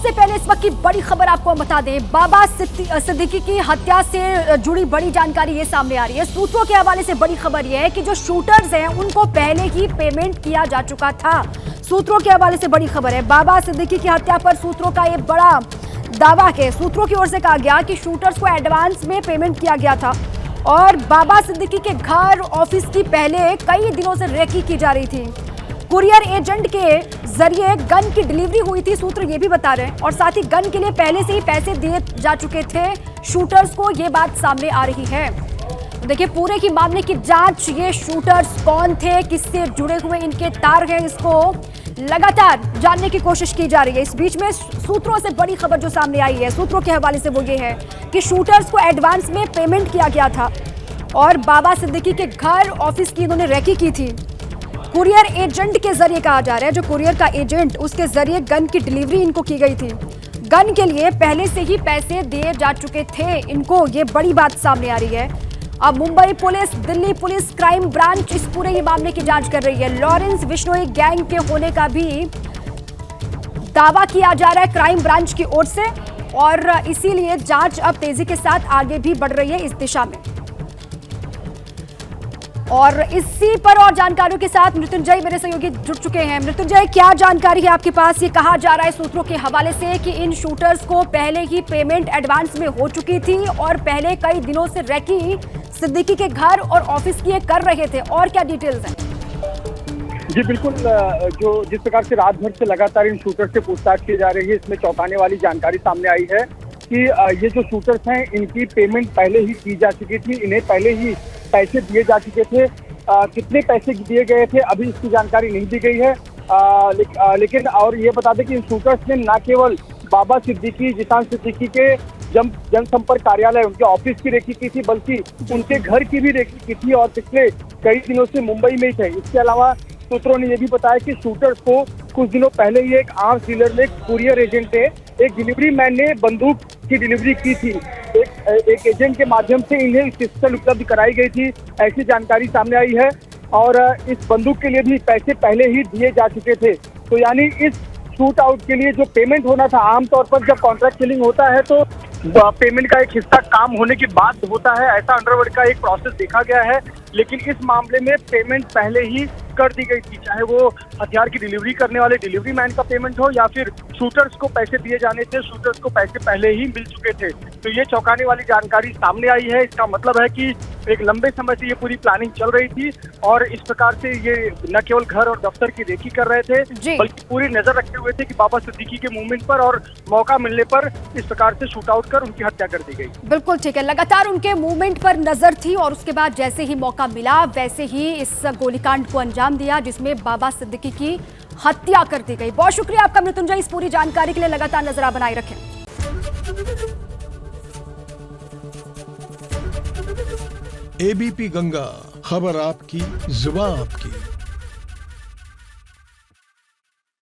सबसे पहले इस वक्त की बड़ी खबर आपको हम बता दें, बाबा सिद्दीकी की हत्या से जुड़ी बड़ी जानकारी ये सामने आ रही है। सूत्रों के हवाले से बड़ी खबर यह है कि जो शूटर्स हैं उनको पहले ही पेमेंट किया जा चुका था। सूत्रों के हवाले से बड़ी खबर है, बाबा सिद्दीकी की हत्या पर सूत्रों का ये बड़ा दावा है। सूत्रों की ओर से कहा गया कि शूटर्स को एडवांस में पेमेंट किया गया था और बाबा सिद्दीकी के घर ऑफिस की पहले कई दिनों से रेकी की जा रही थी। कुरियर एजेंट के जरिए गन की डिलीवरी हुई थी, सूत्र ये भी बता रहे हैं, और साथ ही गन के लिए पहले से ही पैसे दिए जा चुके थे शूटर्स को, ये बात सामने आ रही है। तो देखिए पूरे की मामले की जांच, ये शूटर्स कौन थे, किससे जुड़े हुए इनके तार हैं, इसको लगातार जानने की कोशिश की जा रही है। इस बीच में सूत्रों से बड़ी खबर जो सामने आई है, सूत्रों के हवाले से वो ये है कि शूटर्स को एडवांस में पेमेंट किया गया था और बाबा सिद्दीकी के घर ऑफिस की इन्होंने रेकी की थी। कुरियर एजेंट के जरिए कहा जा रहा है, जो कुरियर का एजेंट, उसके जरिए गन की डिलीवरी इनको की गई थी। गन के लिए पहले से ही पैसे दिए जा चुके थे इनको, ये बड़ी बात सामने आ रही है। अब Mumbai police, Delhi police, crime branch इस पूरे ही मामले की जांच कर रही है। लॉरेंस बिश्नोई गैंग के होने का भी दावा किया जा रहा है क्राइम ब्रांच की ओर से और इसीलिए जांच अब तेजी के साथ आगे भी बढ़ रही है इस दिशा में। और इसी पर और जानकारियों के साथ मृत्युंजय मेरे सहयोगी जुड़ चुके हैं। मृत्युंजय, क्या जानकारी है आपके पास? ये कहा जा रहा है सूत्रों के हवाले से कि इन शूटर्स को पहले ही पेमेंट एडवांस में हो चुकी थी और पहले कई दिनों से रेकी सिद्दीकी के घर और ऑफिस की कर रहे थे, और क्या डिटेल्स हैं? जी बिल्कुल, जो जिस प्रकार से रात भर से लगातार इन शूटर्स से पूछताछ की जा रही है, इसमें चौंकाने वाली जानकारी सामने आई है कि ये जो शूटर्स हैं इनकी पेमेंट पहले ही की जा चुकी थी, इन्हें पहले ही पैसे दिए जा चुके थे। कितने पैसे दिए गए थे अभी इसकी जानकारी नहीं दी गई है, लेकिन और ये बता दें कि इन शूटर्स ने न केवल बाबा सिद्दीकी, जिशान सिद्दीकी के जनसंपर्क कार्यालय, उनके ऑफिस की रेकी की थी, बल्कि उनके घर की भी रेकी की थी और पिछले कई दिनों से मुंबई में ही थे। इसके अलावा सूत्रों ने यह भी बताया कि शूटर्स को कुछ दिनों पहले ही एक आर्म्स डीलर ने, कुरियर एजेंट ने, एक डिलीवरी मैन ने बंदूक की डिलीवरी की थी। एक एजेंट के माध्यम से इन्हें पिस्टल उपलब्ध कराई गई थी, ऐसी जानकारी सामने आई है और इस बंदूक के लिए भी पैसे पहले ही दिए जा चुके थे। तो यानी इस शूट आउट के लिए जो पेमेंट होना था, आमतौर पर जब कॉन्ट्रैक्ट किलिंग होता है तो पेमेंट का एक हिस्सा काम होने के बाद होता है, ऐसा अंडरवर्ल्ड का एक प्रोसेस देखा गया है। लेकिन इस मामले में पेमेंट पहले ही कर दी गई थी, चाहे वो हथियार की डिलीवरी करने वाले डिलीवरी मैन का पेमेंट हो या फिर शूटर्स को पैसे दिए जाने थे, शूटर्स को पैसे पहले ही मिल चुके थे। तो ये चौंकाने वाली जानकारी सामने आई है। इसका मतलब है कि एक लंबे समय से ये पूरी प्लानिंग चल रही थी और इस प्रकार से ये न केवल घर और दफ्तर की रेकी कर रहे थे, बल्कि पूरी नजर रखे हुए थे कि बाबा सिद्दीकी के मूवमेंट पर, और मौका मिलने पर इस प्रकार से शूट आउट कर उनकी हत्या कर दी गई। बिल्कुल ठीक है, लगातार उनके मूवमेंट पर नजर थी और उसके बाद जैसे ही मौका मिला वैसे ही इस गोलीकांड को अंजाम दिया जिसमें बाबा सिद्दीकी की हत्या कर दी गई। बहुत शुक्रिया आपका मृत्युंजय, इस पूरी जानकारी के लिए। लगातार नजर आप बनाए रखें। एबीपी गंगा, खबर आपकी, जुबान आपकी।